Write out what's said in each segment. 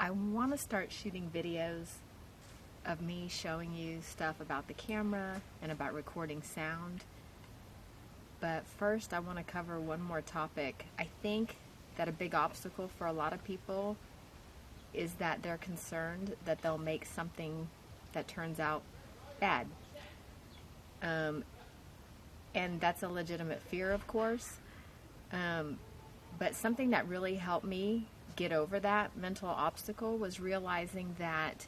I want to start shooting videos of me showing you stuff about the camera and about recording sound. But first, I want to cover one more topic. I think that a big obstacle for a lot of people is that they're concerned that they'll make something that turns out bad. And that's a legitimate fear, of course. But something that really helped me get over that mental obstacle was realizing that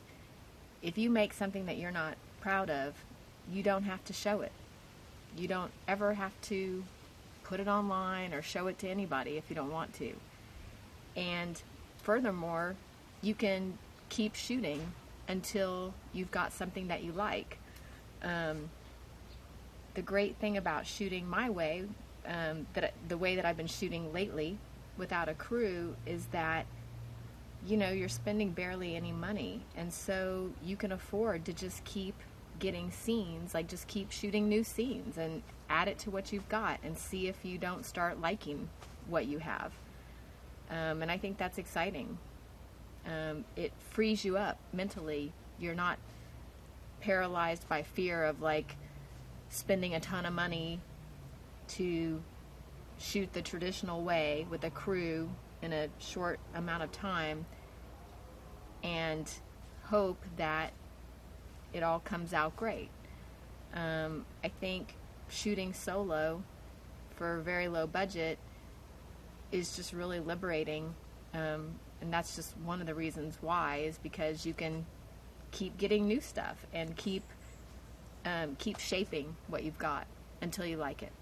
if you make something that you're not proud of, you don't have to show it. You don't ever have to put it online or show it to anybody if you don't want to. And furthermore, you can keep shooting until you've got something that you like. The great thing about shooting my way, the way that I've been shooting lately without a crew, is that you're spending barely any money, and so you can afford to just keep getting scenes, like just keep shooting new scenes and add it to what you've got and see if you don't start liking what you have. And I think that's exciting. It frees you up mentally. You're not paralyzed by fear of spending a ton of money to shoot the traditional way with a crew in a short amount of time and hope that it all comes out great. I think shooting solo for a very low budget is just really liberating, and that's just one of the reasons why, is because you can keep getting new stuff and keep shaping what you've got until you like it.